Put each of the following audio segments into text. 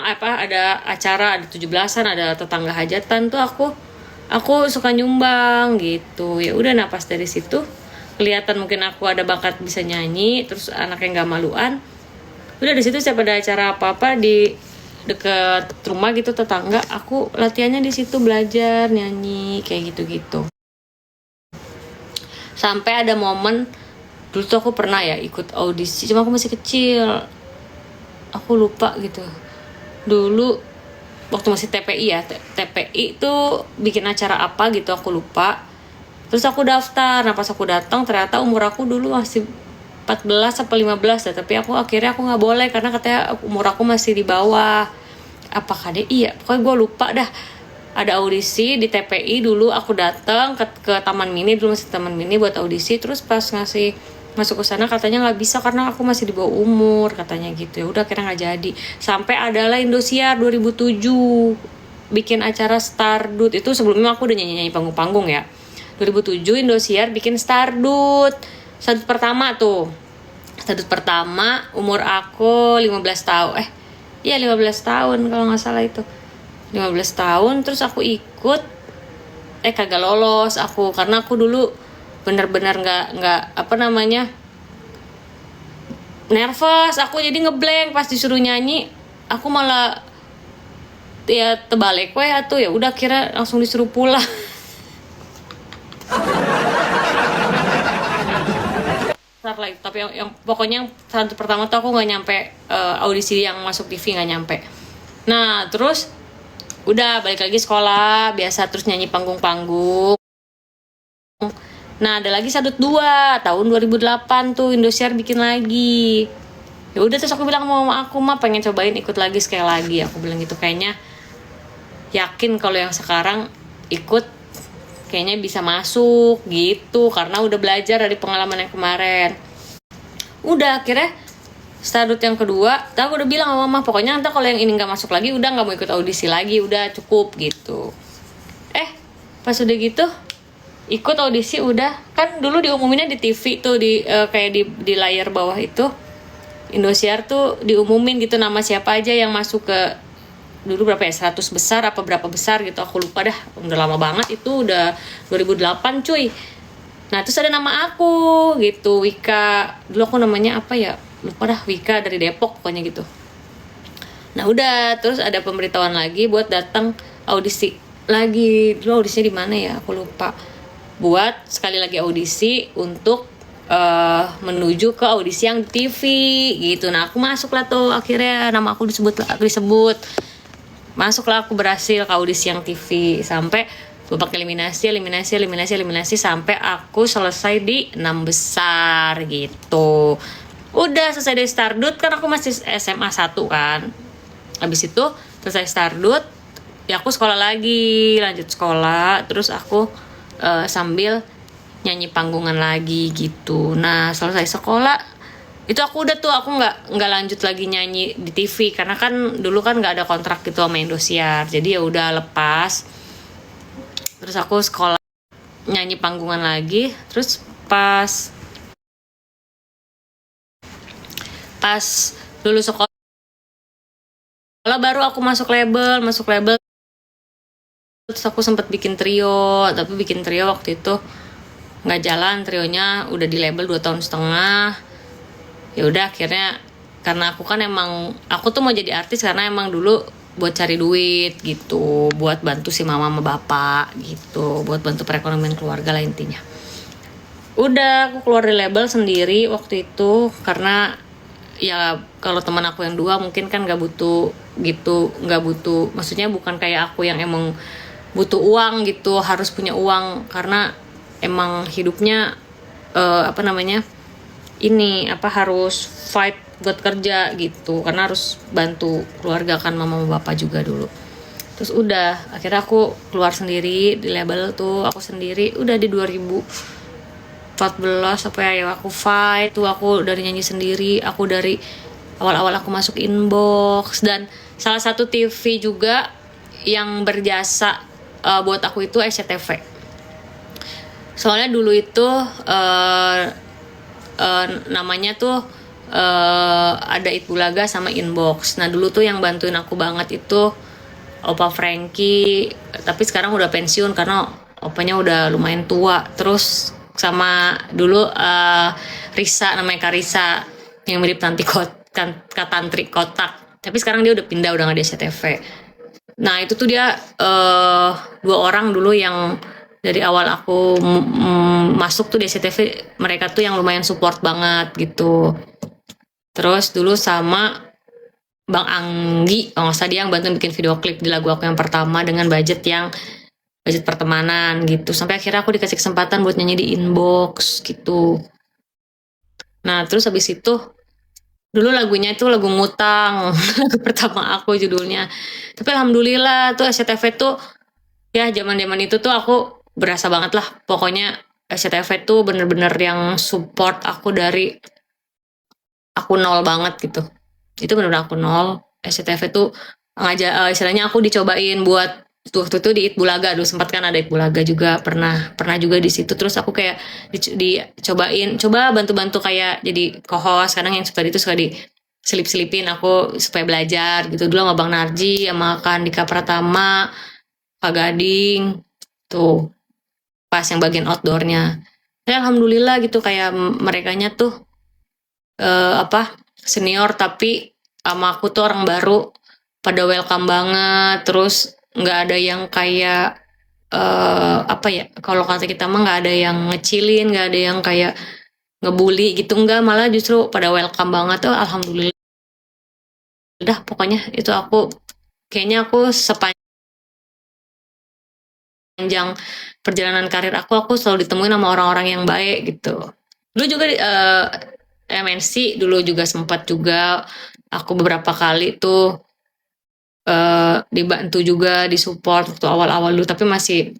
ada acara, ada 17-an, ada tetangga hajatan tuh aku suka nyumbang gitu. Ya udah, nah pas dari situ kelihatan mungkin aku ada bakat bisa nyanyi, terus anaknya nggak maluan. Udah di situ setiap ada acara apa-apa di deket rumah gitu tetangga, aku latihannya di situ, belajar nyanyi kayak gitu-gitu. Sampai ada momen dulu tuh aku pernah ya ikut audisi, cuma aku masih kecil, aku lupa gitu. Dulu waktu masih TPI ya, TPI tuh bikin acara apa gitu aku lupa. Terus aku daftar. Nah pas aku datang ternyata umur aku dulu masih 14 atau 15 ya, tapi akhirnya aku nggak boleh karena katanya umur aku masih di bawah. Apa KDI ya, pokoknya gue lupa dah. Ada audisi di TPI dulu, aku datang ke Taman Mini, dulu masih Taman Mini buat audisi. Terus pas ngasih masuk ke sana katanya nggak bisa karena aku masih di bawah umur katanya gitu. Ya udah akhirnya nggak jadi. Sampai adalah Indosiar 2007 bikin acara Stardut. Itu sebelumnya aku udah nyanyi panggung-panggung ya. 2007 Indosiar bikin Stardut pertama tuh. Stardut pertama umur aku 15 tahun. Iya 15 tahun kalau nggak salah itu. 15 tahun terus aku ikut, kagak lolos aku karena aku dulu benar-benar nggak apa namanya, nervous aku, jadi ngeblank pas disuruh nyanyi. Aku malah ya terbalik atau ya udah kira langsung disuruh pulang. Tapi yang pokoknya satu pertama tuh aku nggak nyampe audisi yang masuk TV, nggak nyampe. Nah terus udah balik lagi sekolah biasa, terus nyanyi panggung-panggung. Nah ada lagi Stardut 2 tahun 2008 tuh Indosiar bikin lagi. Ya udah terus aku bilang sama mama aku, mah pengen cobain ikut lagi sekali lagi. Aku bilang gitu, kayaknya yakin kalau yang sekarang ikut kayaknya bisa masuk gitu karena udah belajar dari pengalaman yang kemarin. Udah akhirnya Stardut yang kedua, aku udah bilang sama mama pokoknya nanti kalau yang ini nggak masuk lagi udah nggak mau ikut audisi lagi, udah cukup gitu. Pas udah gitu ikut audisi, udah kan dulu diumuminnya di TV tuh kayak di layar bawah itu Indosiar tuh diumumin gitu nama siapa aja yang masuk ke, dulu berapa ya, 100 besar apa berapa besar gitu aku lupa dah, udah lama banget itu, udah 2008 cuy. Nah terus ada nama aku gitu, Wika, dulu aku namanya apa ya lupa dah, Wika dari Depok pokoknya gitu. Nah udah terus ada pemberitahuan lagi buat datang audisi lagi, dulu audisinya di mana ya aku lupa, buat sekali lagi audisi untuk menuju ke audisi yang di TV gitu. Nah aku masuk lah tuh, akhirnya nama aku disebut, masuklah aku berhasil ke audisi yang TV sampai babak eliminasi sampai aku selesai di 6 besar gitu. Udah selesai dari Stardut kan aku masih SMA 1 kan. Habis itu selesai Stardut ya aku sekolah lagi, lanjut sekolah, terus aku sambil nyanyi panggungan lagi gitu. Nah selesai sekolah itu aku udah tuh, aku nggak lanjut lagi nyanyi di TV karena kan dulu kan nggak ada kontrak gitu sama Indosiar, jadi ya udah lepas. Terus aku sekolah nyanyi panggungan lagi, terus pas lulus sekolah baru aku masuk label. Terus aku sempat bikin trio, tapi bikin trio waktu itu nggak jalan, trionya udah di label 2 tahun setengah. Ya udah akhirnya, karena aku kan emang aku tuh mau jadi artis karena emang dulu buat cari duit gitu, buat bantu si mama sama bapak gitu, buat bantu perekonomian keluarga lah intinya. Udah aku keluar dari label sendiri waktu itu karena ya kalau teman aku yang 2 mungkin kan nggak butuh gitu, nggak butuh, maksudnya bukan kayak aku yang emang butuh uang gitu, harus punya uang karena emang hidupnya harus fight buat kerja gitu karena harus bantu keluarga kan, mama sama bapak juga dulu. Terus udah akhirnya aku keluar sendiri di label tuh, aku sendiri udah di 2014 apa ya aku fight tuh, aku dari nyanyi sendiri, aku dari awal-awal aku masuk inbox. Dan salah satu TV juga yang berjasa buat aku itu SCTV. Soalnya dulu itu namanya tuh ada Itbulaga sama Inbox. Nah dulu tuh yang bantuin aku banget itu Opa Frankie, tapi sekarang udah pensiun karena opanya udah lumayan tua. Terus sama dulu Risa, namanya Karisa, yang mirip Katantri Kotak. Tapi sekarang dia udah pindah, udah nggak di SCTV. Nah itu tuh dia dua orang dulu yang dari awal aku masuk tuh di SCTV, mereka tuh yang lumayan support banget gitu. Terus dulu sama Bang Anggi, kalau nggak salah dia yang bantu bikin video klip di lagu aku yang pertama dengan budget pertemanan gitu. Sampai akhirnya aku dikasih kesempatan buat nyanyi di Inbox gitu. Nah terus habis itu dulu lagunya itu lagu Ngutang, lagu pertama aku judulnya. Tapi alhamdulillah tuh SCTV tuh ya zaman-zaman itu tuh aku berasa banget lah. Pokoknya SCTV tuh bener-bener yang support aku dari aku nol banget gitu. Itu bener-bener aku nol. SCTV tuh ngajak istilahnya aku dicobain buat waktu itu di Itbulaga dulu, sempat kan ada Itbulaga juga, pernah pernah juga di situ. Terus aku kayak dicobain coba bantu-bantu kayak jadi co-host, kadang yang seperti itu suka di selipin aku supaya belajar gitu dulu sama Bang Narji sama Kandika Pratama, Kak Gading tuh pas yang bagian outdoornya. Ya alhamdulillah gitu kayak merekanya tuh apa senior tapi sama aku tuh orang baru, pada welcome banget. Terus nggak ada yang kayak apa ya, kalau kata kita mah nggak ada yang ngecilin, nggak ada yang kayak ngebully gitu, nggak, malah justru pada welcome banget tuh alhamdulillah. Udah pokoknya itu aku kayaknya aku sepanjang perjalanan karir aku selalu ditemuin sama orang-orang yang baik gitu. Dulu juga MNC dulu juga sempat juga aku beberapa kali tuh dibantu juga, disupport waktu awal-awal dulu, tapi masih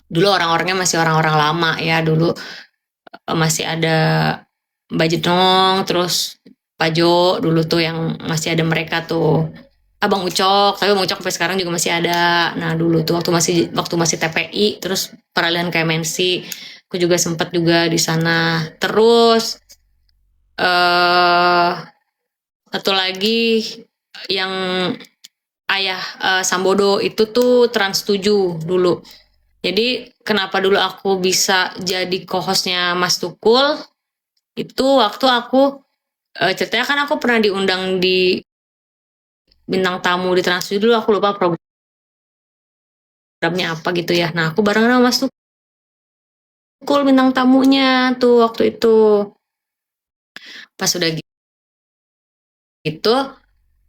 dulu orang-orangnya masih orang-orang lama ya. Dulu masih ada Mbak Jenong, terus Pak Jo dulu tuh yang masih ada mereka tuh. Abang Ucok, tapi Abang Ucok sampai sekarang juga masih ada. Nah dulu tuh waktu masih TPI, terus peralihan ke MNC, aku juga sempat juga di sana. Terus eh satu lagi yang ayah Sambodo itu tuh Trans 7 dulu. Jadi kenapa dulu aku bisa jadi co-hostnya Mas Tukul, itu waktu aku ceritanya kan aku pernah diundang di bintang tamu di Trans 7 dulu, aku lupa programnya apa gitu ya. Nah aku bareng sama Mas Tukul bintang tamunya tuh waktu itu. Pas udah gitu,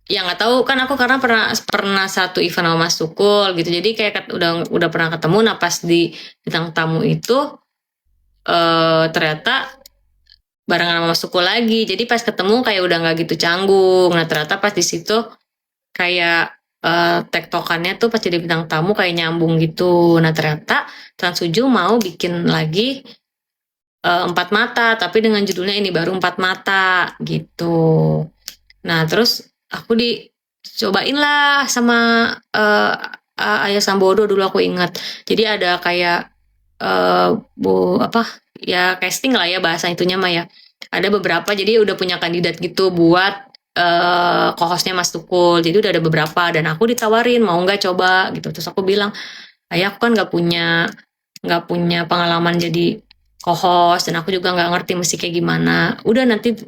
ya nggak tahu kan aku karena pernah pernah satu event sama Mas Tukul gitu, jadi kayak udah pernah ketemu. Nah pas di bintang tamu itu ternyata barengan sama Mas Tukul lagi, jadi pas ketemu kayak udah nggak gitu canggung. Nah ternyata pas di situ kayak tektokannya tuh pas jadi bintang tamu kayak nyambung gitu. Nah ternyata Trans 7 mau bikin lagi Empat Mata, tapi dengan judulnya ini baru Empat Mata gitu. Nah terus aku dicobain lah sama Ayah Sambodo dulu, aku ingat. Jadi ada kayak bu apa ya, casting lah ya bahasa itunya mah ya. Ada beberapa, jadi udah punya kandidat gitu buat co-hostnya Mas Tukul. Jadi udah ada beberapa dan aku ditawarin mau nggak coba gitu. Terus aku bilang, ayah aku kan nggak punya pengalaman jadi co-host, dan aku juga nggak ngerti mesti kayak gimana. Udah nanti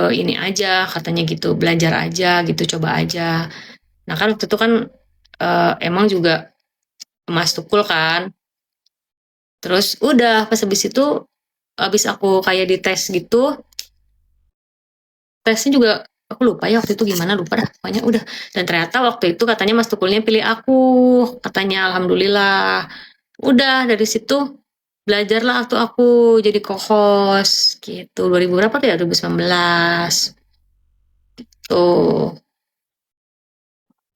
ini aja katanya gitu, belajar aja gitu, coba aja. Nah kan waktu itu kan emang juga Mas Tukul kan. Terus udah pas habis itu, habis aku kayak dites gitu, tesnya juga aku lupa ya waktu itu gimana, lupa dah pokoknya udah. Dan ternyata waktu itu katanya Mas Tukulnya pilih aku, katanya alhamdulillah. Udah dari situ belajarlah tuh aku jadi co-host gitu. 2000 berapa tuh ya, 2019 tuh.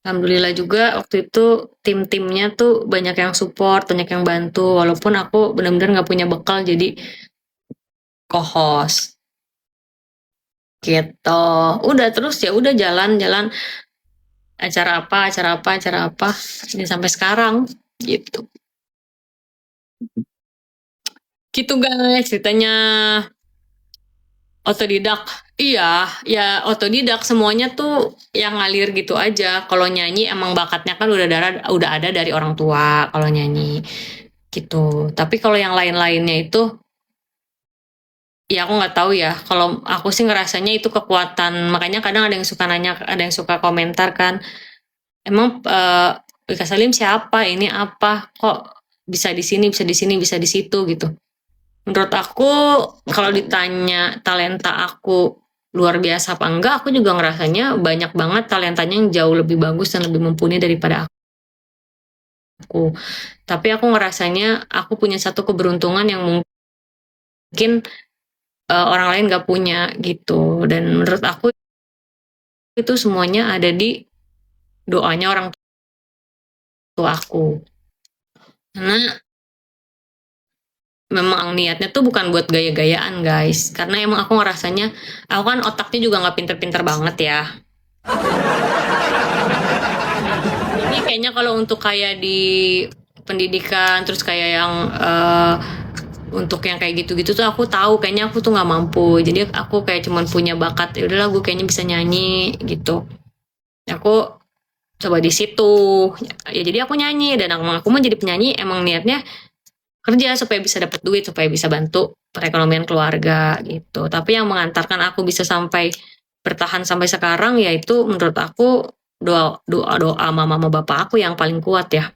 Alhamdulillah juga waktu itu tim-timnya tuh banyak yang support, banyak yang bantu, walaupun aku benar-benar nggak punya bekal jadi co-host gitu. Udah terus ya udah jalan-jalan, acara apa ini sampai sekarang gitu. Gitu guys ceritanya. Otodidak. Iya, ya otodidak semuanya tuh yang ngalir gitu aja. Kalau nyanyi emang bakatnya kan udah ada dari orang tua kalau nyanyi gitu. Tapi kalau yang lain-lainnya itu ya aku nggak tahu ya. Kalau aku sih ngerasanya itu kekuatan. Makanya kadang ada yang suka nanya, ada yang suka komentar kan. Emang Wika Salim siapa? Ini apa? Kok bisa di sini, bisa di sini, bisa di situ gitu. Menurut aku, kalau ditanya talenta aku luar biasa apa enggak, aku juga ngerasanya banyak banget talentanya yang jauh lebih bagus dan lebih mumpuni daripada aku. Tapi aku ngerasanya aku punya satu keberuntungan yang mungkin orang lain gak punya gitu. Dan menurut aku itu semuanya ada di doanya orang tua aku. Karena memang niatnya tuh bukan buat gaya-gayaan guys. Karena emang aku ngerasanya, aku kan otaknya juga gak pinter-pinter banget ya. Ini kayaknya kalau untuk kayak di pendidikan terus kayak yang untuk yang kayak gitu-gitu tuh aku tahu kayaknya aku tuh nggak mampu. Jadi aku kayak cuman punya bakat. Ya udahlah gue kayaknya bisa nyanyi gitu. Aku coba di situ. Ya jadi aku nyanyi dan aku mau jadi penyanyi emang niatnya kerja supaya bisa dapat duit supaya bisa bantu perekonomian keluarga gitu. Tapi yang mengantarkan aku bisa sampai bertahan sampai sekarang yaitu menurut aku doa doa doa mama bapak aku yang paling kuat ya.